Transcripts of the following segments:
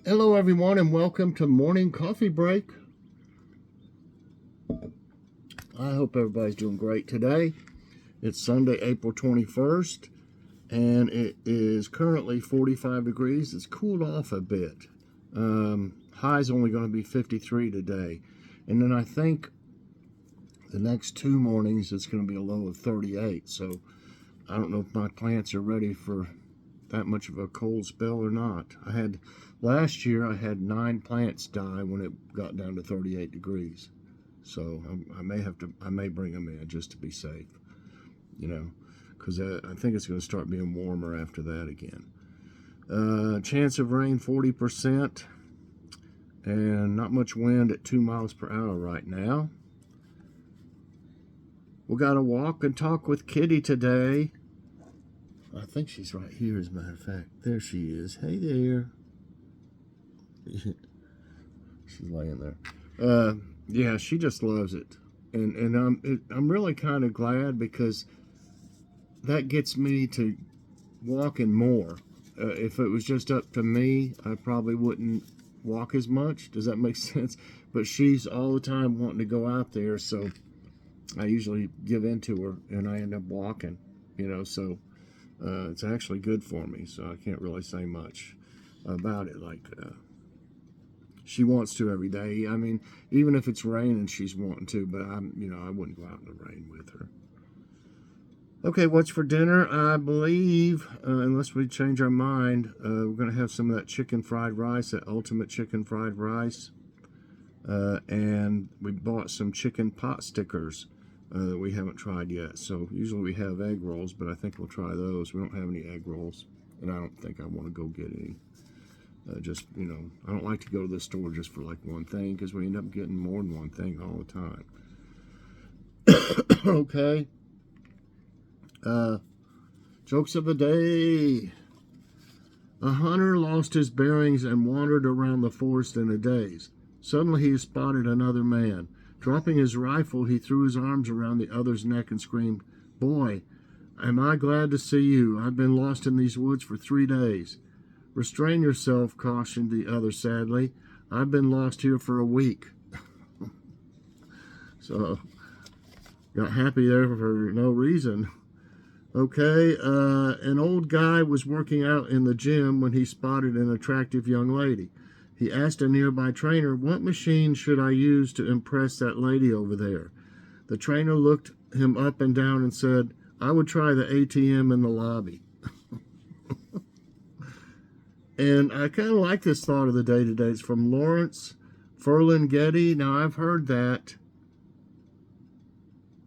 Hello, everyone, and welcome to Morning Coffee Break. I hope everybody's doing great today. It's Sunday, April 21st, and it is currently 45 degrees. It's cooled off a bit. High's only going to be 53 today. And then I think the next two mornings it's going to be a low of 38. So I don't know if my plants are ready for that much of a cold spell or not. Last year I had 9 plants die when it got down to 38 degrees. So I may bring them in just to be safe, because I think it's going to start being warmer after that again. Chance of rain 40%, and not much wind at 2 miles per hour right now. We got to walk and talk with Kitty today. I think she's right here, as a matter of fact. There she is. Hey there. She's laying there. Yeah, she just loves it. And I'm really kind of glad, because that gets me to walking more. If it was just up to me, I probably wouldn't walk as much. Does that make sense? But she's all the time wanting to go out there, so I usually give in to her, and I end up walking, so it's actually good for me, so I can't really say much about it. She wants to every day. I mean, even if it's raining, she's wanting to, but I wouldn't go out in the rain with her. Okay, what's for dinner? I believe, unless we change our mind, we're going to have some of that chicken fried rice, that ultimate chicken fried rice. And we bought some chicken pot stickers that we haven't tried yet. So usually we have egg rolls, but I think we'll try those. We don't have any egg rolls, and I don't think I want to go get any. I don't like to go to the store just for like one thing, because we end up getting more than one thing all the time. Okay. Jokes of the day. A hunter lost his bearings and wandered around the forest in a daze. Suddenly he spotted another man. Dropping his rifle, he threw his arms around the other's neck and screamed, "Boy, am I glad to see you. I've been lost in these woods for 3 days." "Restrain yourself," cautioned the other sadly. "I've been lost here for a week." So, got happy there for no reason. Okay, an old guy was working out in the gym when he spotted an attractive young lady. He asked a nearby trainer, "What machine should I use to impress that lady over there?" The trainer looked him up and down and said, "I would try the ATM in the lobby." And I kind of like this thought of the day today. It's from Lawrence Ferlinghetti. Now, I've heard that.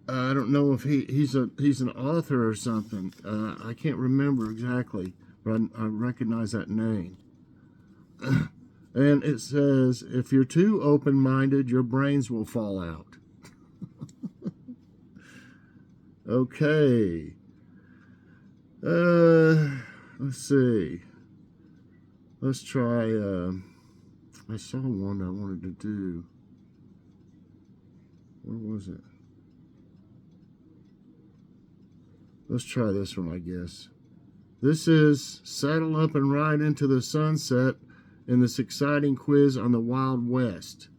I don't know if he's an author or something. I can't remember exactly, but I recognize that name. And it says, if you're too open-minded, your brains will fall out. Okay. Let's see. Let's try, I saw one I wanted to do. Where was it? Let's try this one, I guess. This is Saddle Up and Ride into the Sunset in this exciting quiz on the Wild West.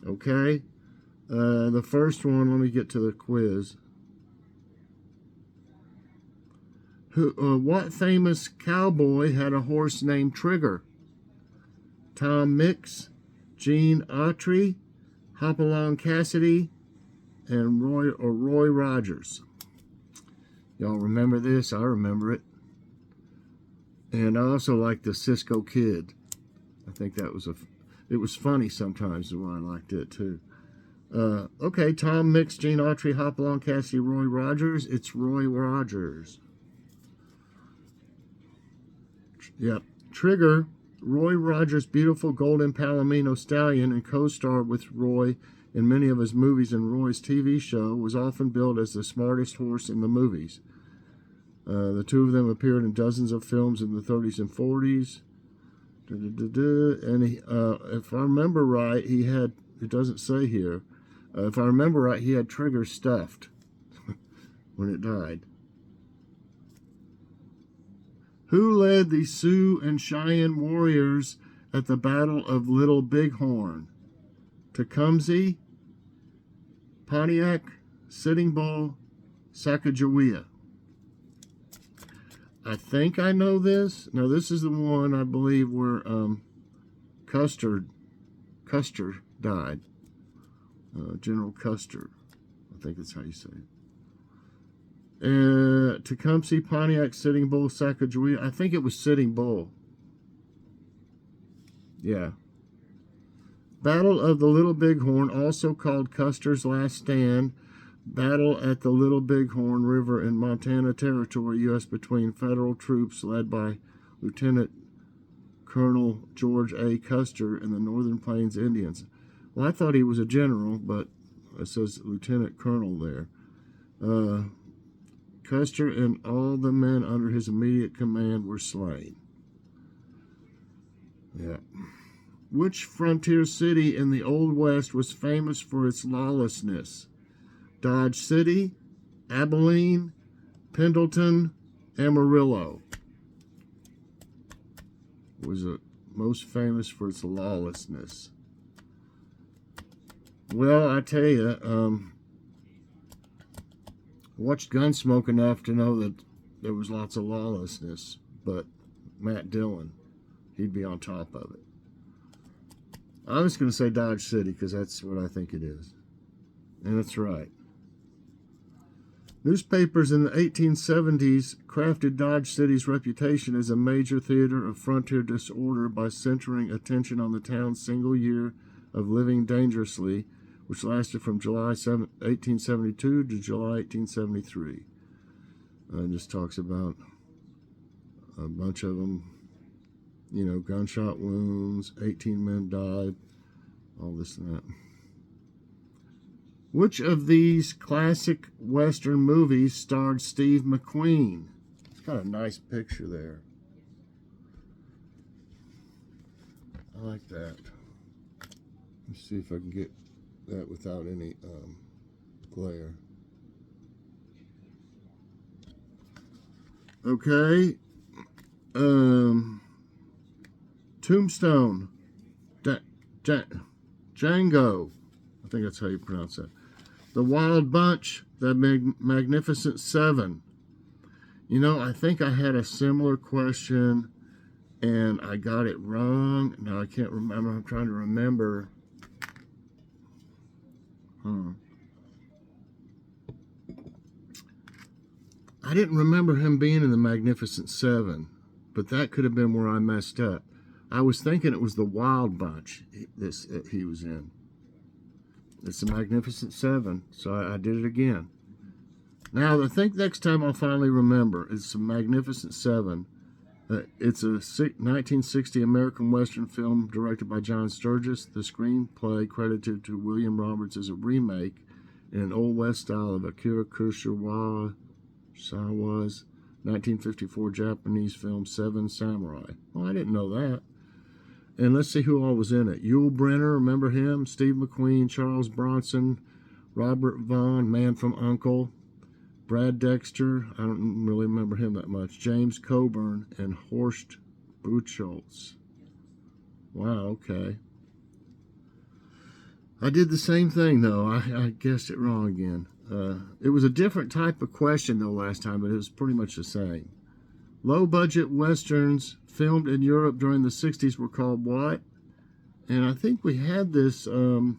Okay? The first one, let me get to the quiz. What famous cowboy had a horse named Trigger? Tom Mix, Gene Autry, Hopalong Cassidy, and Roy Rogers. Y'all remember this? I remember it. And I also like the Cisco Kid. I think that was it was funny sometimes, the one I liked it too. Okay, Tom Mix, Gene Autry, Hopalong Cassidy, Roy Rogers. It's Roy Rogers. Yep. Trigger, Roy Rogers' beautiful golden Palomino stallion, and co-starred with Roy in many of his movies and Roy's TV show, was often billed as the smartest horse in the movies. The two of them appeared in dozens of films in the 30s and 40s. And if I remember right, he had, it doesn't say here, if I remember right, he had Trigger stuffed when it died. Who led the Sioux and Cheyenne warriors at the Battle of Little Bighorn? Tecumseh, Pontiac, Sitting Bull, Sacagawea. I think I know this. Now, this is the one I believe where Custer died. General Custer. I think that's how you say it. Tecumseh, Pontiac, Sitting Bull, Sacagawea. I think it was Sitting Bull. Yeah. Battle of the Little Bighorn, also called Custer's Last Stand. Battle at the Little Bighorn River in Montana Territory, U.S. between federal troops led by Lieutenant Colonel George A. Custer and the Northern Plains Indians. Well, I thought he was a general, but it says Lieutenant Colonel there. Custer and all the men under his immediate command were slain. Yeah. Which frontier city in the Old West was famous for its lawlessness? Dodge City, Abilene, Pendleton, Amarillo. Was it most famous for its lawlessness? Well, I tell you, watched Gunsmoke enough to know that there was lots of lawlessness, but Matt Dillon, he'd be on top of it. I'm just going to say Dodge City because that's what I think it is. And it's right. Newspapers in the 1870s crafted Dodge City's reputation as a major theater of frontier disorder by centering attention on the town's single year of living dangerously, which lasted from July 1872 to July 1873. It just talks about a bunch of them, you know, gunshot wounds, 18 men died, all this and that. Which of these classic Western movies starred Steve McQueen? It's got a nice picture there. I like that. Let's see if I can get that without any glare. Okay. Tombstone. Django. I think that's how you pronounce that. The Wild Bunch, The Magnificent Seven. You know, I think I had a similar question and I got it wrong. Now I can't remember. I'm trying to remember. I didn't remember him being in The Magnificent Seven, but that could have been where I messed up. I was thinking it was The Wild Bunch he was in. It's The Magnificent Seven, so I did it again. Now, I think next time I'll finally remember. It's The Magnificent Seven. It's a 1960 American Western film directed by John Sturges. The screenplay credited to William Roberts as a remake in an Old West style of Akira Kurosawa's 1954 Japanese film Seven Samurai. Well, I didn't know that. And let's see who all was in it. Yul Brynner, remember him? Steve McQueen, Charles Bronson, Robert Vaughn, Man from U.N.C.L.E., Brad Dexter, I don't really remember him that much, James Coburn, and Horst Buchholz. Wow, okay. I did the same thing, though. I guessed it wrong again. It was a different type of question, though, last time, but it was pretty much the same. Low-budget westerns filmed in Europe during the 60s were called what? And I think we had this a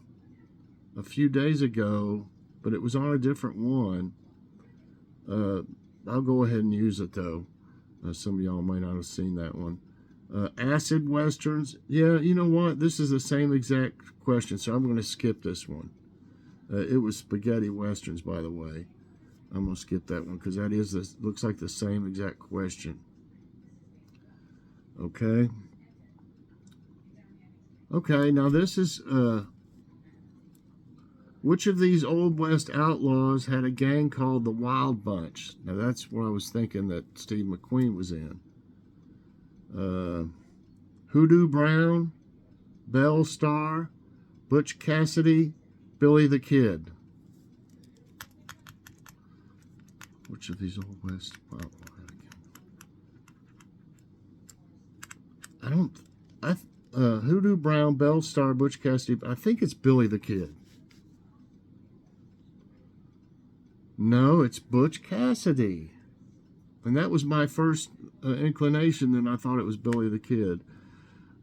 few days ago, but it was on a different one. I'll go ahead and use it, though. Some of y'all might not have seen that one. Acid westerns. Yeah, you know what? This is the same exact question, so I'm going to skip this one. It was spaghetti westerns, by the way. I'm going to skip that one because that looks like the same exact question. Okay. Okay, now this is... which of these Old West outlaws had a gang called the Wild Bunch? Now, that's what I was thinking that Steve McQueen was in. Hoodoo Brown, Belle Starr, Butch Cassidy, Billy the Kid. Which of these Old West outlaws had a gang? Hoodoo Brown, Belle Starr, Butch Cassidy. I think it's Billy the Kid. No, it's Butch Cassidy. And that was my first inclination, and I thought it was Billy the Kid.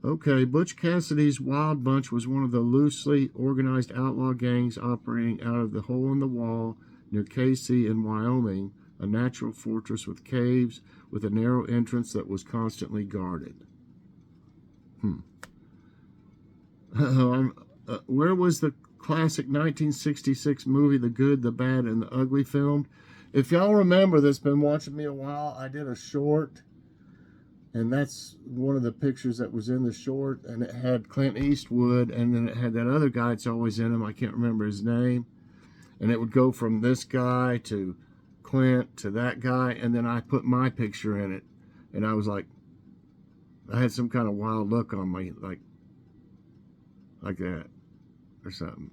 Okay, Butch Cassidy's Wild Bunch was one of the loosely organized outlaw gangs operating out of the Hole in the Wall near Casey in Wyoming, a natural fortress with caves with a narrow entrance that was constantly guarded. Where was the classic 1966 movie The Good, the Bad, and the Ugly filmed? If y'all remember that's been watching me a while, I did a short, and that's one of the pictures that was in the short, and it had Clint Eastwood, and then it had that other guy that's always in him. I can't remember his name. And it would go from this guy to Clint to that guy, and then I put my picture in it, and I was like, I had some kind of wild look on me, like that or something.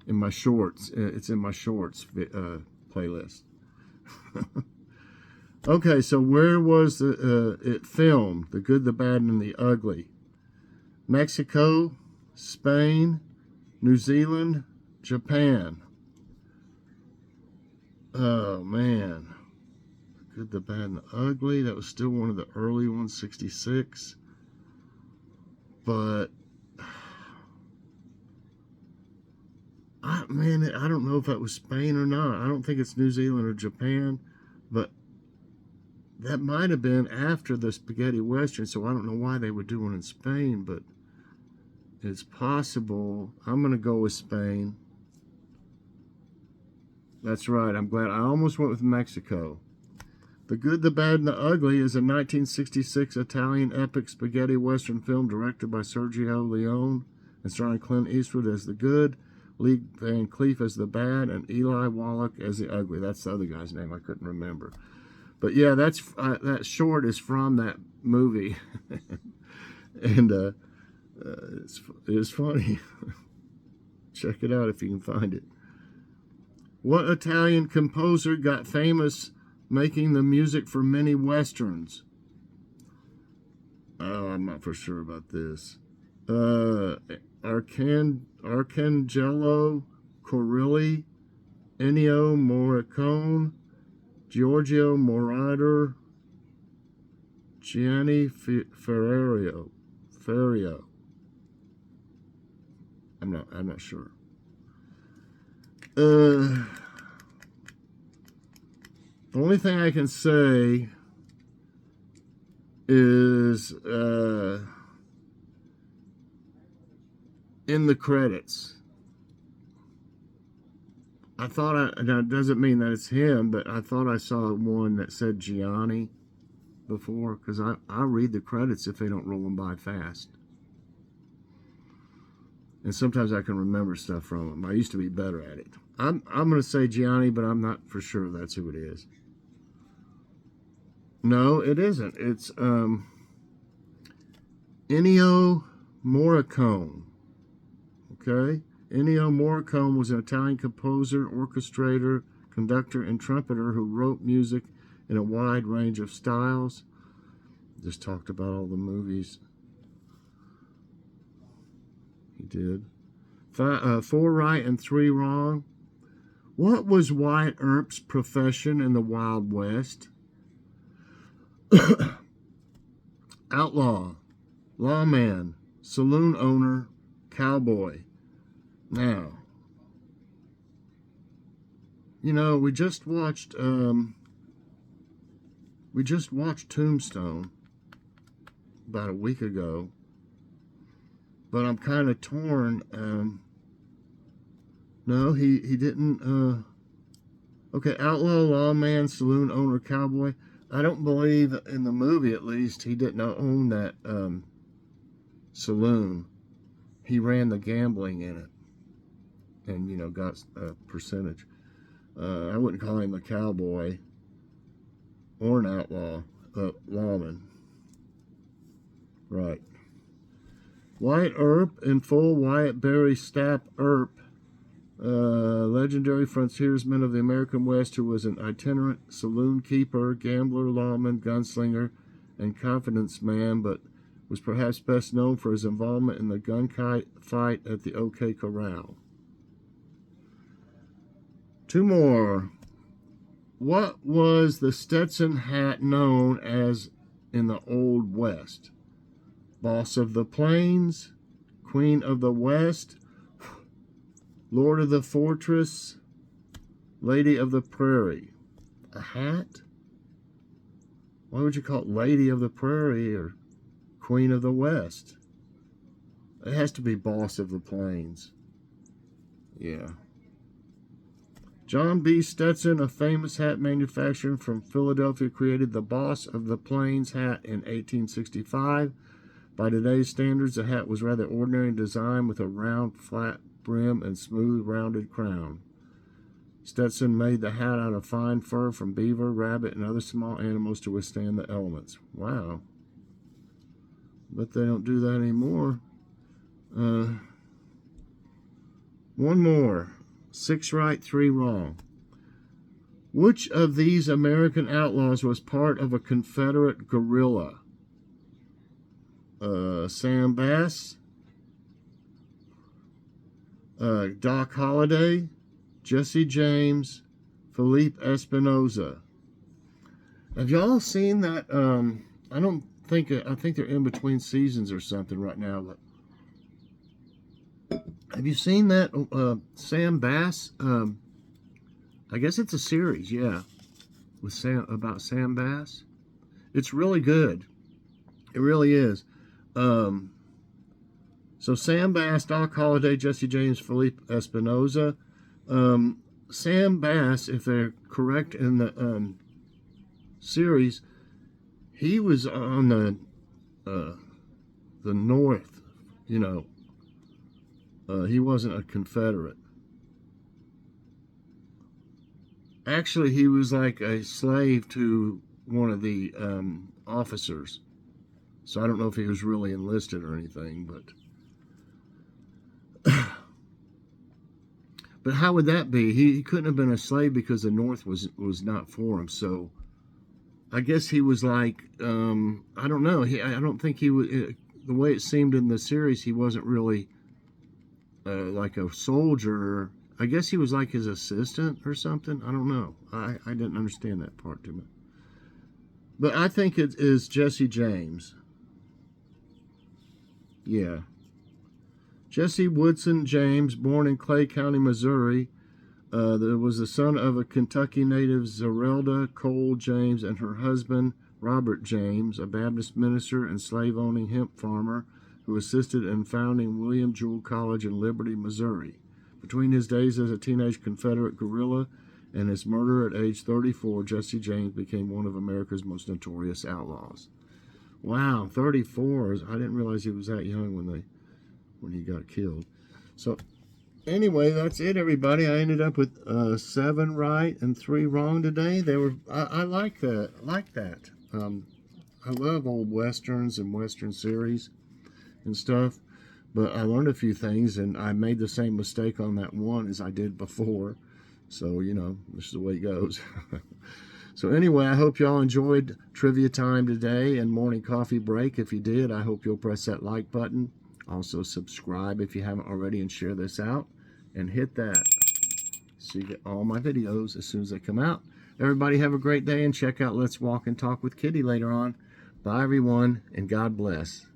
In my shorts, it's in my shorts playlist. Okay, so where was it filmed? The Good, the Bad, and the Ugly. Mexico, Spain, New Zealand, Japan. Oh, man. The Good, the Bad, and the Ugly. That was still one of the early ones, 66. But, man, I don't know if that was Spain or not. I don't think it's New Zealand or Japan. But that might have been after the spaghetti western, so I don't know why they would do one in Spain, but it's possible. I'm going to go with Spain. That's right. I'm glad. I almost went with Mexico. The Good, the Bad, and the Ugly is a 1966 Italian epic spaghetti western film directed by Sergio Leone and starring Clint Eastwood as the good, Lee Van Cleef as the bad, and Eli Wallach as the ugly. That's the other guy's name I couldn't remember. But yeah, that's that short is from that movie, and it's funny. Check it out if you can find it. What Italian composer got famous making the music for many westerns? Oh, I'm not for sure about this. Arcangelo Corelli, Ennio Morricone, Giorgio Moroder, Gianni Ferrio. I'm not sure. The only thing I can say is in the credits. I thought now it doesn't mean that it's him, but I thought I saw one that said Gianni before, because I read the credits if they don't roll them by fast. And sometimes I can remember stuff from them. I used to be better at it. I'm going to say Gianni, but I'm not for sure that's who it is. No, it isn't. It's Ennio Morricone. Okay? Ennio Morricone was an Italian composer, orchestrator, conductor, and trumpeter who wrote music in a wide range of styles. Just talked about all the movies he did. 4 right and 3 wrong. What was Wyatt Earp's profession in the Wild West? Outlaw, lawman, saloon owner, cowboy. Now, you know, we just watched Tombstone about a week ago, but I'm kind of torn. No, he didn't. Okay, outlaw, lawman, saloon owner, cowboy. I don't believe in the movie, at least, he didn't own that saloon. He ran the gambling in it, and you know, got a percentage. I wouldn't call him a cowboy or an outlaw, lawman. Right. Wyatt Earp, in full, Wyatt Barry Stapp Earp, legendary frontiersman of the American West who was an itinerant saloon keeper, gambler, lawman, gunslinger, and confidence man, but was perhaps best known for his involvement in the gunfight at the OK Corral. Two more. What was the Stetson hat known as in the Old West? Boss of the Plains, Queen of the West, Lord of the Fortress, Lady of the Prairie. A hat? Why would you call it Lady of the Prairie or Queen of the West? It has to be Boss of the Plains. Yeah. John B. Stetson, a famous hat manufacturer from Philadelphia, created the Boss of the Plains hat in 1865. By today's standards, the hat was rather ordinary in design with a round, flat brim and smooth, rounded crown. Stetson made the hat out of fine fur from beaver, rabbit, and other small animals to withstand the elements. Wow. But they don't do that anymore. One more. 6 right, 3 wrong. Which of these American outlaws was part of a Confederate guerrilla? Sam Bass, Doc Holliday, Jesse James, Felipe Espinosa. Have y'all seen that? I think they're in between seasons or something right now. But have you seen that Sam Bass? I guess it's a series, yeah, with about Sam Bass. It's really good. It really is. So Sam Bass, Doc Holliday, Jesse James, Felipe Espinosa. Sam Bass, if they're correct in the series, he was on the North, you know. He wasn't a Confederate. Actually, he was like a slave to one of the officers. So I don't know if he was really enlisted or anything, but but how would that be? He couldn't have been a slave because the North was not for him. So I guess he was like I don't know. I don't think he was. The way it seemed in the series, he wasn't really like a soldier. I guess he was like his assistant or something. I don't know. I didn't understand that part too much. But I think it is Jesse James. Yeah. Jesse Woodson James, born in Clay County, Missouri, was the son of a Kentucky native, Zerelda Cole James, and her husband, Robert James, a Baptist minister and slave-owning hemp farmer who assisted in founding William Jewell College in Liberty, Missouri. Between his days as a teenage Confederate guerrilla and his murder at age 34, Jesse James became one of America's most notorious outlaws. Wow, 34. I didn't realize he was that young when he got killed. So anyway, that's it, everybody. I ended up with 7 right and 3 wrong today. I like that. I love old westerns and western series and stuff. But I learned a few things, and I made the same mistake on that one as I did before. So, you know, this is the way it goes. So anyway, I hope y'all enjoyed trivia time today and morning coffee break. If you did, I hope you'll press that like button. Also subscribe if you haven't already, and share this out. And hit that so you get all my videos as soon as they come out. Everybody have a great day, and check out Let's Walk and Talk with Kitty later on. Bye, everyone, and God bless.